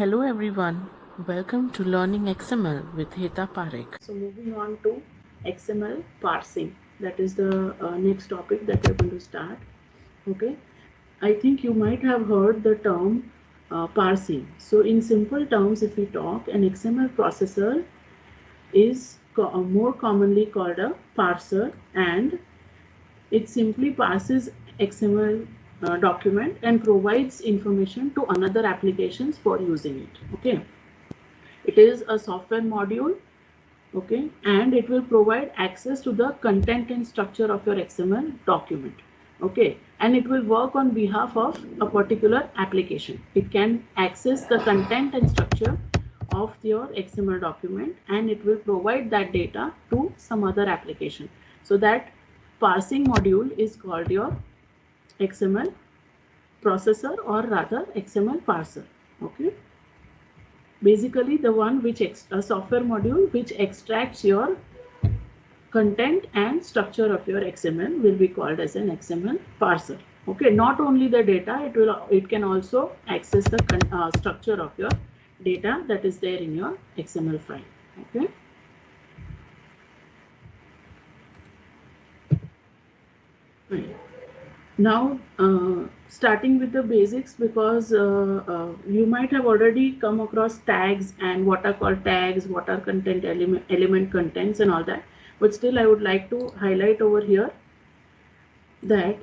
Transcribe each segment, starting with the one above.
Hello everyone, welcome to Learning XML with Heta Parekh. So moving on to XML parsing, that is the next topic that we're going to start. Okay, I think you might have heard the term parsing. So in simple terms, if we talk, an XML processor is more commonly called a parser, and it simply passes XML document and provides information to another applications for using it. Okay, it is a software module, okay, and it will provide access to the content and structure of your XML document, okay, and it will work on behalf of a particular application. It can access the content and structure of your XML document, and it will provide that data to some other application. So that parsing module is called your XML processor, or rather XML parser. Okay, basically the one which a software module which extracts your content and structure of your XML will be called as an XML parser. Okay, not only the data, it can also access the structure of your data that is there in your XML file. Okay. Right. Now, starting with the basics, because you might have already come across tags and what are called tags, what are content element contents and all that. But still, I would like to highlight over here that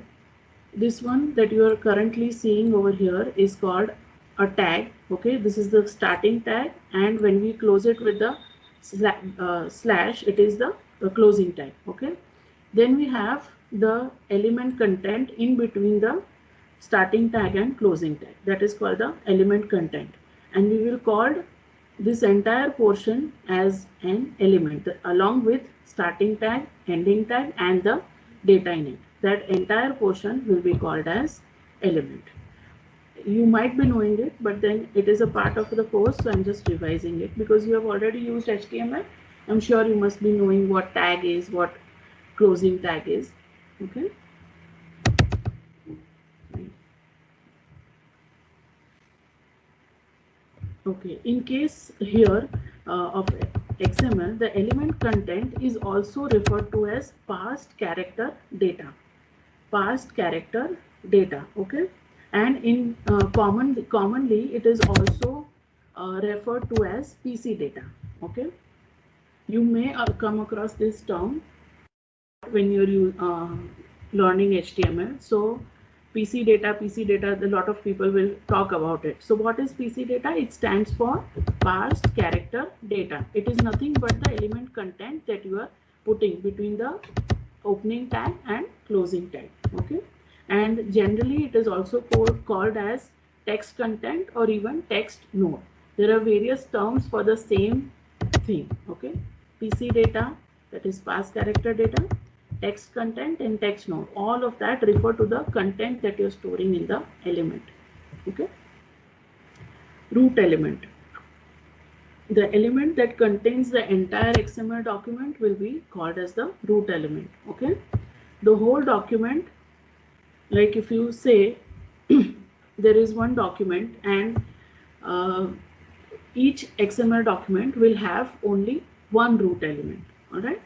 this one that you are currently seeing over here is called a tag. Okay, this is the starting tag, and when we close it with the slash, it is the closing tag. Okay, then we have the element content in between the starting tag and closing tag, that is called the element content, and we will call this entire portion as an element along with starting tag, ending tag, and the data in it. That entire portion will be called as element. You might be knowing it, but then it is a part of the course, so I'm just revising it because you have already used HTML. I'm sure you must be knowing what tag is, what closing tag is. Okay. Okay, in case here of XML, the element content is also referred to as parsed character data. Parsed character data, okay? And in commonly, it is also referred to as PC data, okay? You may come across this term when you're learning HTML. So PC data, a lot of people will talk about it. So what is PC data? It stands for parsed character data. It is nothing but the element content that you are putting between the opening tag and closing tag. Okay, and generally it is also called as text content or even text node. There are various terms for the same thing. Okay, PC data, that is parsed character data, text content, and text node. All of that refer to the content that you're storing in the element. Okay. Root element. The element that contains the entire XML document will be called as the root element. Okay. The whole document, like if you say there is one document and uh, each XML document will have only one root element. All right.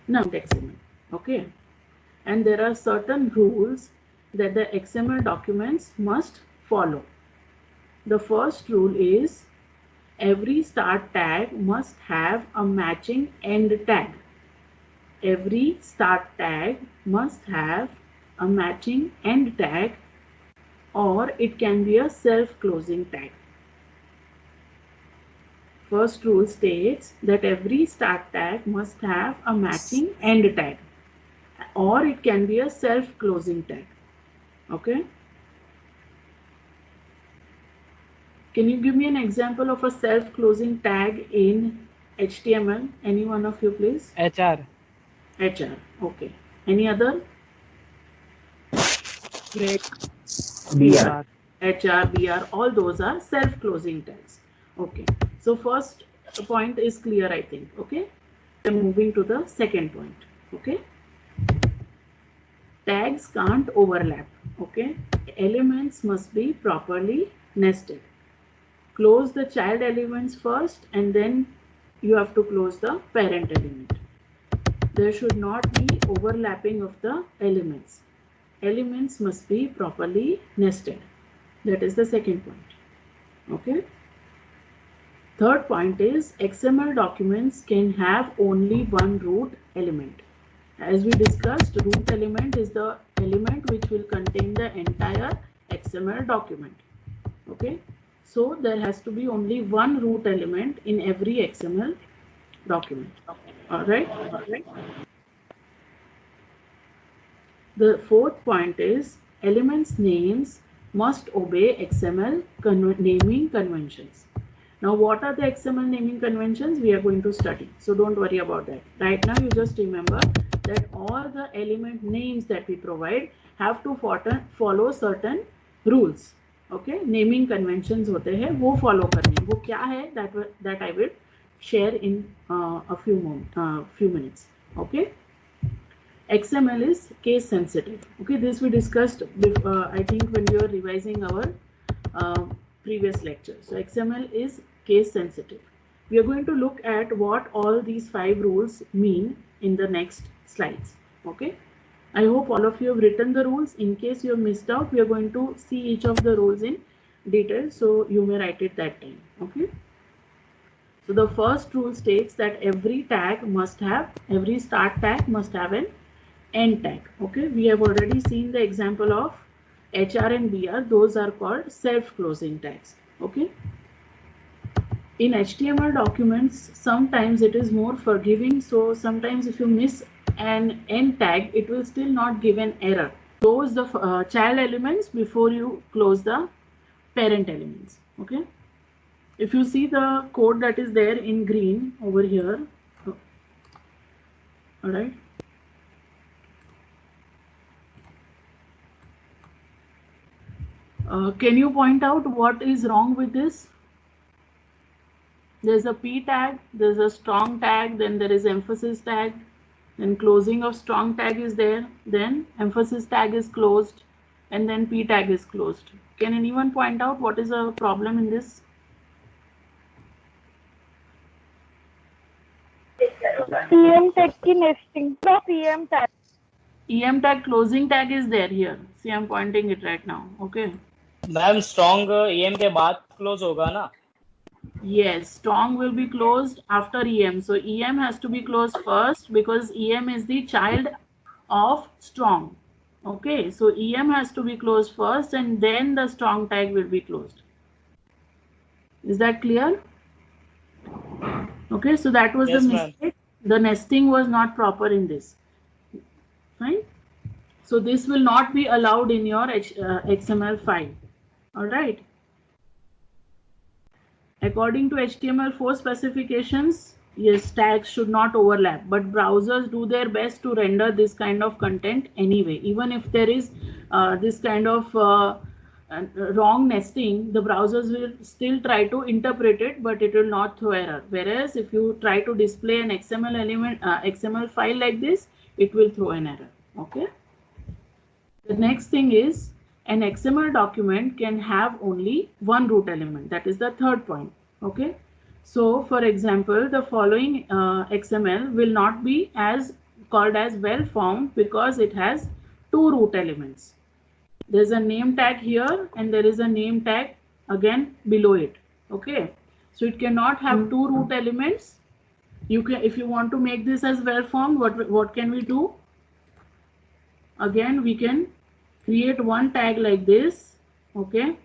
Now XML. Okay. And there are certain rules that the XML documents must follow. The first rule is every start tag must have a matching end tag. Every start tag must have a matching end tag, or it can be a self-closing tag. First rule states that every start tag must have a matching end tag, or it can be a self-closing tag. Okay. Can you give me an example of a self-closing tag in HTML? Any one of you, please? HR. HR. Okay. Any other? Break. BR. HR, BR, all those are self-closing tags. Okay. So first point is clear, I think. Okay. We're moving to the second point. Okay. Tags can't overlap. Okay. Elements must be properly nested. close the child elements first and then you have to close the parent element. There should not be overlapping of the elements. Elements must be properly nested. That is the second point. Okay. Third point is XML documents can have only one root element. As we discussed, root element is the element which will contain the entire XML document. Okay. So there has to be only one root element in every XML document. All right. The fourth point is elements names must obey XML naming conventions. Now, what are the XML naming conventions? We are going to study. So don't worry about that. Right now, you just remember that all the element names that we provide have to follow certain rules. Okay, naming conventions होते हैं, वो follow करने. वो क्या है? That I will share in a few minutes. Okay. XML is case sensitive. Okay, this we discussed I think when we were revising our previous lecture. So XML is case sensitive. We are going to look at what all these 5 rules mean in the next slides. Okay, I hope all of you have written the rules. In case you have missed out, we are going to see each of the rules in detail, so you may write it that time. Okay. So the first rule states that every start tag must have an end tag. Okay, we have already seen the example of HR and BR. Those are called self-closing tags. Okay. In HTML documents, sometimes it is more forgiving. So sometimes if you miss an end tag, it will still not give an error. Close the child elements before you close the parent elements. Okay. If you see the code that is there in green over here, all right. Can you point out what is wrong with this? There's a P tag, there's a strong tag, then there is emphasis tag, then closing of strong tag is there, then emphasis tag is closed, and then P tag is closed. Can anyone point out what is the problem in this? EM tag ki nesting. The EM tag. EM tag closing tag is there here. See, I'm pointing it right now. Okay. Ma'am strong EM के बाद close होगा ना? Yes, strong will be closed after EM. So EM has to be closed first because EM is the child of strong. Okay, so EM has to be closed first and then the strong tag will be closed. Is that clear? Okay, so that was Yes, the mistake. The nesting was not proper in this. Fine. So this will not be allowed in your XML file. All right. According to HTML4 specifications, yes, tags should not overlap, but browsers do their best to render this kind of content anyway. Even if there is this kind of wrong nesting, the browsers will still try to interpret it, but it will not throw error. Whereas if you try to display an XML file like this, it will throw an error. Okay. The next thing is an XML document can have only one root element. That is the third point. Okay. So for example, the following XML will not be called as well formed because it has 2 root elements. There's a name tag here and there is a name tag again below it. Okay. So it cannot have 2 root elements. You can, if you want to make this as well formed, what can we do? Again, we can create one tag like this, okay,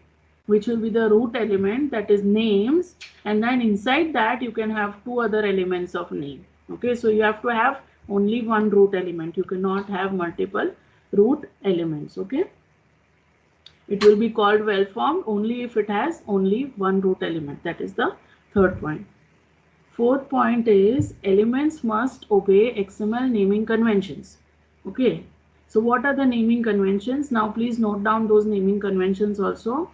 which will be the root element, that is names, and then inside that you can have 2 other elements of name. Okay, so you have to have only one root element. You cannot have multiple root elements. Okay, it will be called well formed only if it has only one root element. That is the third point. Fourth point is elements must obey XML naming conventions. Okay. So what are the naming conventions? Now please note down those naming conventions also.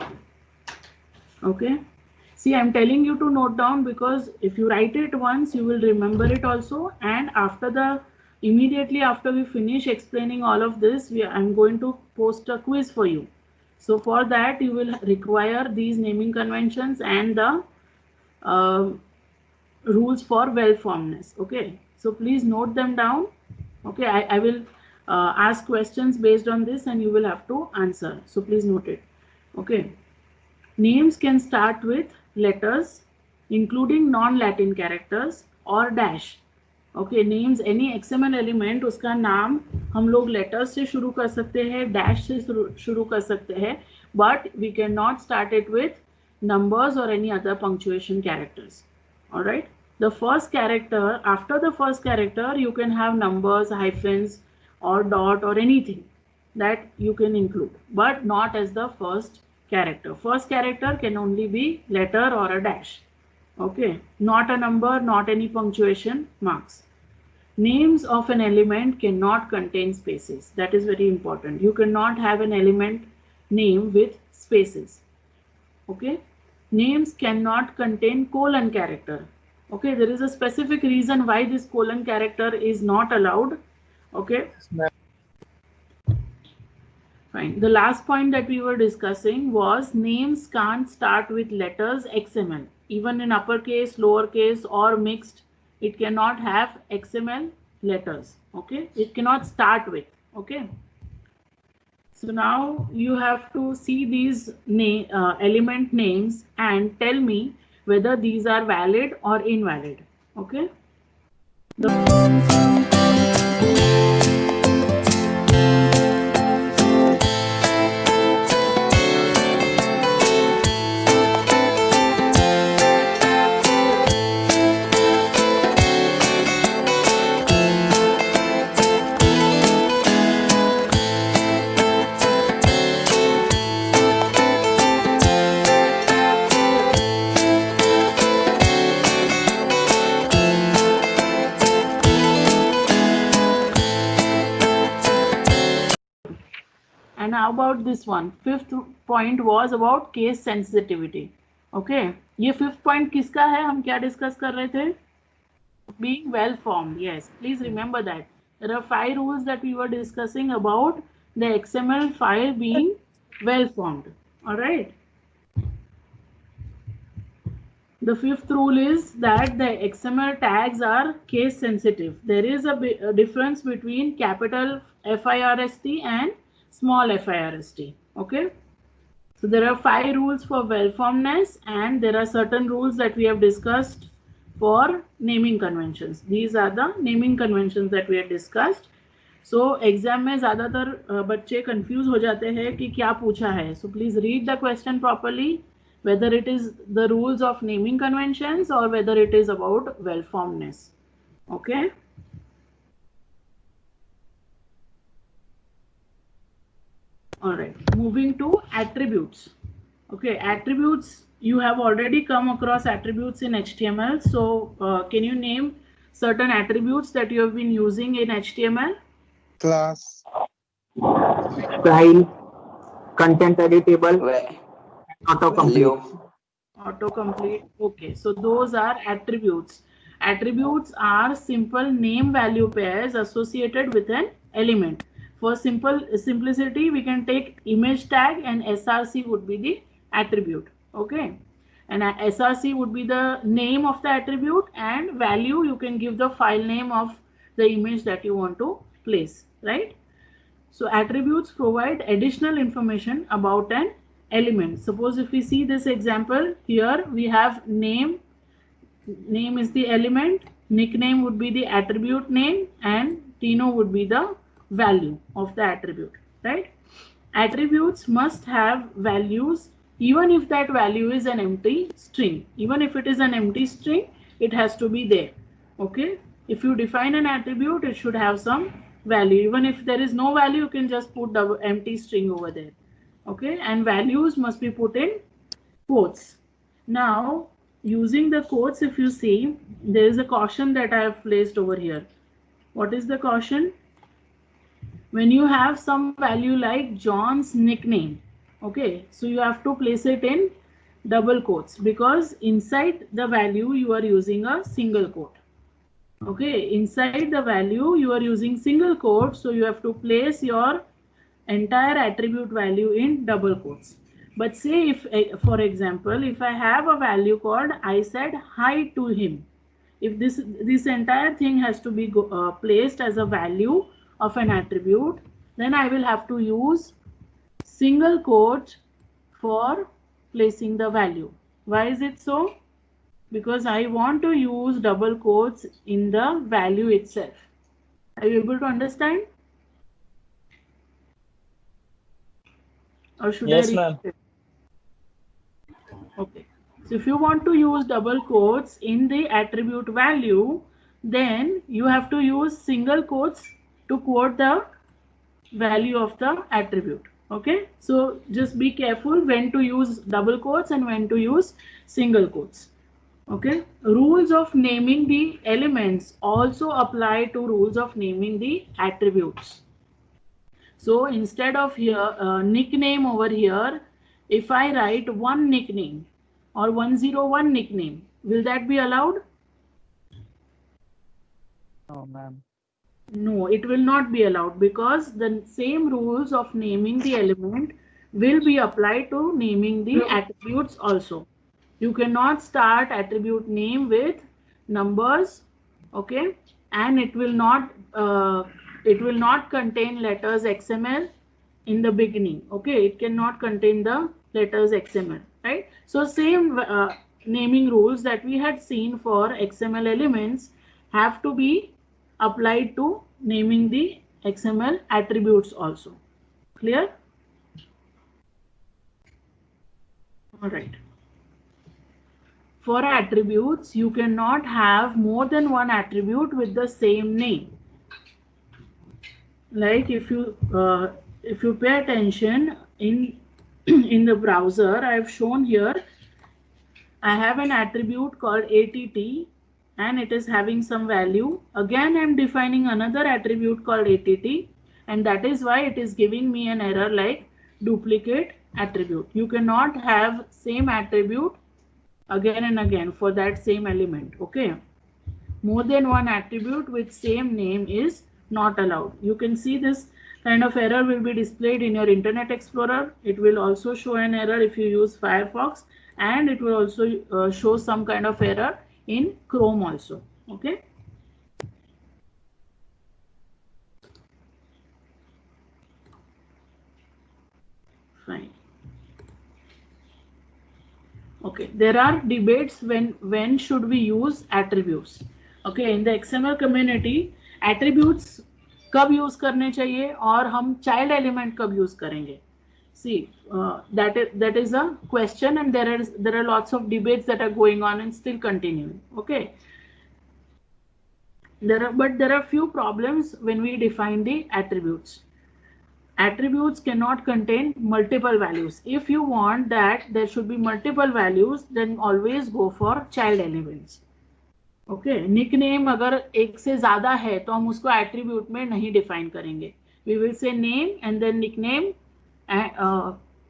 Okay. See, I'm telling you to note down because if you write it once, you will remember it also. And immediately after we finish explaining all of this, I'm going to post a quiz for you. So for that you will require these naming conventions and the rules for well-formedness. Okay, so please note them down. Okay, I will ask questions based on this and you will have to answer, so please note it. Okay, names can start with letters including non-Latin characters or dash. Okay, names any XML element उसका नाम हम लोग letters से शुरू कर सकते हैं, dash से शुरू कर सकते हैं, but we can not start it with numbers or any other punctuation characters. All right, the first character, after the first character you can have numbers, hyphens or dot or anything that you can include, but not as the first character. First character can only be letter or a dash. Okay, not a number, not any punctuation marks. Names of an element cannot contain spaces. That is very important. You cannot have an element name with spaces. Okay, names cannot contain colon character. Okay, there is a specific reason why this colon character is not allowed. Okay, fine. The last point that we were discussing was names can't start with letters XML. Even in uppercase, lowercase or mixed, it cannot have XML letters. Okay, it cannot start with. Okay, so now you have to see these element names and tell me whether these are valid or invalid. Okay. And how about this one? Fifth point was about case sensitivity. Okay, ये fifth point किसका है? हम क्या discuss कर रहे थे? Being well formed. Yes, please remember that. There are 5 rules that we were discussing about the XML file being well formed. All right. The fifth rule is that the XML tags are case sensitive. There is a difference between capital FIRST and small FIRST. Okay, so there are 5 rules for well-formedness and there are certain rules that we have discussed for naming conventions. These are the naming conventions that we have discussed. So exam में ज़्यादातर बच्चे confuse हो जाते हैं कि क्या पूछा है. So please read the question properly, whether it is the rules of naming conventions or whether it is about well-formedness. Okay. All right, moving to attributes. Okay, attributes, you have already come across attributes in HTML. So can you name certain attributes that you have been using in HTML? Class, style, content editable, autocomplete. Autocomplete. Okay, so those are attributes. Attributes are simple name value pairs associated with an element. For simplicity, we can take image tag and src would be the attribute. Okay, and src would be the name of the attribute and value you can give the file name of the image that you want to place, right? So attributes provide additional information about an element. Suppose if we see this example here, we have name is the element, nickname would be the attribute name, and Tino would be the value of the attribute, right? Attributes must have values even if that value is an empty string. Even if it is an empty string, it has to be there. Okay, if you define an attribute, it should have some value. Even if there is no value, you can just put the empty string over there. Okay, and values must be put in quotes. Now using the quotes, if you see, there is a caution that I have placed over here. What is the caution? When you have some value like John's nickname, okay, so you have to place it in double quotes because inside the value you are using a single quote. Okay, inside the value you are using single quote, so you have to place your entire attribute value in double quotes. But say if, for example, if I have a value called I said hi to him, if this entire thing has to be placed as a value of an attribute, then I will have to use single quote for placing the value. Why is it so? Because I want to use double quotes in the value itself. Are you able to understand? Or should Yes, I ma'am. repeat it? Okay. So if you want to use double quotes in the attribute value, then you have to use single quotes to quote the value of the attribute. Okay. So just be careful when to use double quotes and when to use single quotes. Okay. Rules of naming the elements also apply to rules of naming the attributes. So instead of here nickname over here, if I write one nickname or 101 nickname, will that be allowed? No, ma'am. No, it will not be allowed, because the same rules of naming the element will be applied to naming the attributes also. You cannot start attribute name with numbers, okay, and it will not contain letters XML in the beginning. Okay, it cannot contain the letters XML, right? So same naming rules that we had seen for XML elements have to be applied to naming the XML attributes also. Clear? All right. For attributes, you cannot have more than one attribute with the same name. Like if you pay attention in in the browser, I have shown here, I have an attribute called ATT and it is having some value. Again, I am defining another attribute called ATT, and that is why it is giving me an error like duplicate attribute. You cannot have same attribute again and again for that same element. Okay, more than one attribute with same name is not allowed. You can see this kind of error will be displayed in your Internet Explorer. It will also show an error if you use Firefox, and it will also show some kind of error in Chrome also. Okay. Fine. Okay, there are debates when should we use attributes. Okay, in the XML community, attributes कब use करने चाहिए और हम child element कब use करेंगे. See, that is a question, and there are lots of debates that are going on and still continuing. Okay, there are few problems when we define the attributes. Attributes cannot contain multiple values. If you want that there should be multiple values, then always go for child elements. Okay, nickname अगर एक से ज्यादा है तो हम उसको attribute में नहीं define करेंगे. We will say name and then nickname,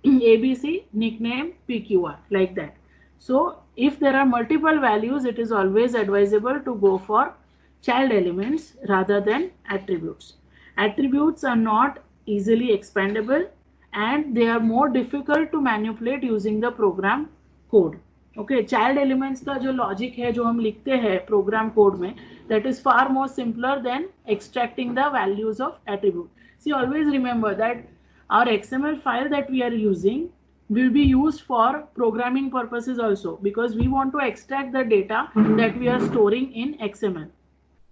ABC, nickname, PQR, like that. So if there are multiple values, it is always advisable to go for child elements rather than attributes. Attributes are not easily expandable and they are more difficult to manipulate using the program code. Okay, child elements का जो logic है जो हम लिखते हैं program code में, that is far more simpler than extracting the values of attribute. See, always remember that our XML file that we are using will be used for programming purposes also, because we want to extract the data that we are storing in XML,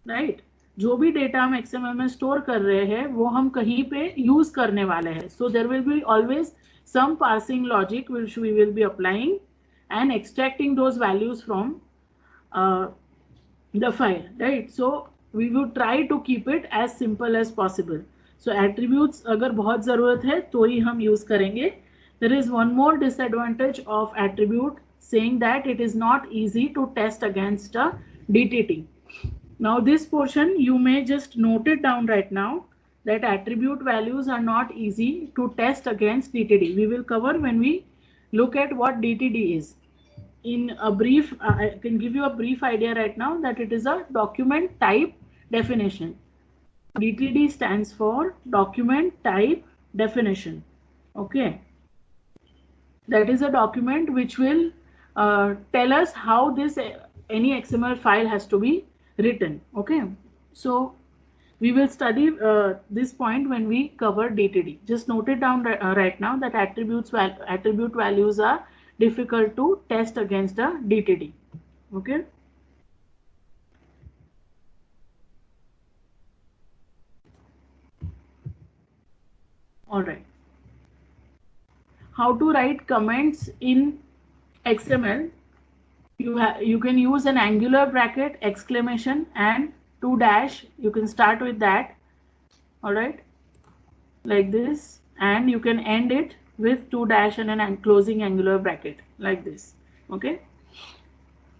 right? जो भी data हम XML में store कर रहे हैं वो हम कहीं पे यूज करने वाले हैं. So there will be always some parsing logic which we will be applying and extracting those values from the file, right? So we would try to keep it as simple as possible. So attributes अगर बहुत ज़रूरत है तो ही हम use करेंगे. There is one more disadvantage of attribute, saying that it is not easy to test against a DTT. Now this portion you may just note it down right now, that attribute values are not easy to test against DTD. We will cover when we look at what DTD is. In a brief, I can give you a brief idea right now that it is a document type definition. DTD stands for document type definition. Okay, that is a document which will tell us how this any XML file has to be written. Okay, so we will study this point when we cover DTD. Just note it down right now that attribute values are difficult to test against a DTD. Okay. All right. How to write comments in XML? You can use an angular bracket, exclamation, and 2 dash. You can start with that. All right, like this, and you can end it with 2 dash and an closing angular bracket like this. Okay.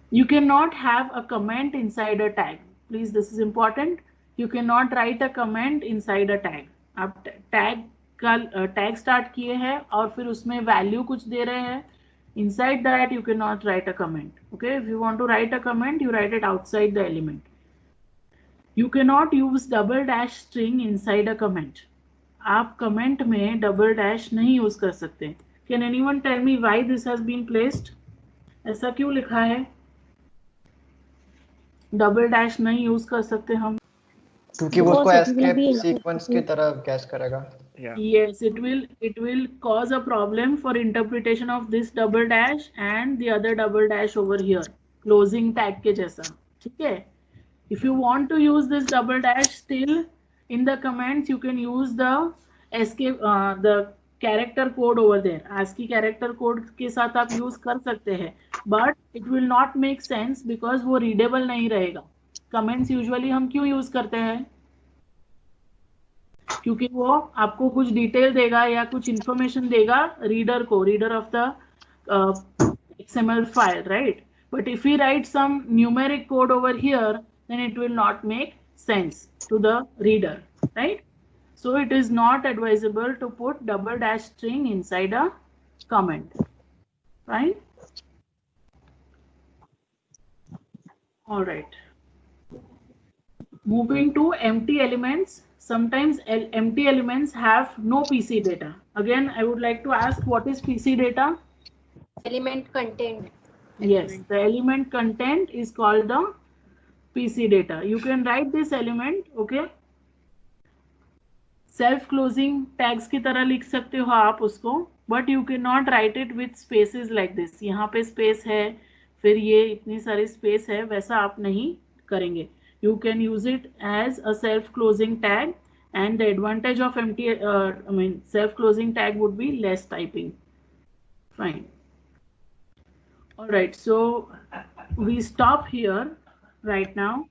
You cannot have a comment inside a tag. Please, this is important. You cannot write a comment inside a tag. आप tag का tag start किए हैं और फिर उसमें value कुछ दे रहे हैं. Inside that you cannot write a comment. Okay, if you want to write a comment, you write it outside the element. You cannot use double dash string inside a comment. आप comment में double dash नहीं use कर सकते. Can anyone tell me why this has been placed? ऐसा क्यों लिखा है? Double dash नहीं यूज कर सकते हम, क्योंकि वो उसको एस्केप सीक्वेंस की तरह कैश करेगा. Yes, it will cause a problem for interpretation of this double dash and the other double dash over here, closing tag के जैसा. ठीक है. If you want to use this double dash, still in the comments you can use the escape the character code over there. ASCII character code के साथ आप use कर सकते हैं, but it will not make sense because वो readable नहीं रहेगा. Comments usually हम क्यों use करते हैं? क्योंकि वो आपको कुछ डिटेल देगा या कुछ इंफॉर्मेशन देगा रीडर को, reader of the XML file, right? But if we write some numeric code over here, then it will not make sense to the reader, right? So it is not advisable to put double dash string inside a comment, right? All right. Moving to empty elements. Sometimes empty elements have no PC data. Again, I would like to ask, what is PC data? Element content. Yes, the element content is called the PC data. You can write this element, okay? Self-closing tags की तरह लिख सकते हो आप उसको, but you cannot write it with spaces like this. यहाँ पे space है, फिर ये इतनी सारी space है, वैसा आप नहीं करेंगे. You can use it as a self-closing tag, and the advantage of self-closing tag would be less typing. Fine. All right, so we stop here right now.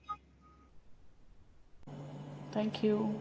Thank you.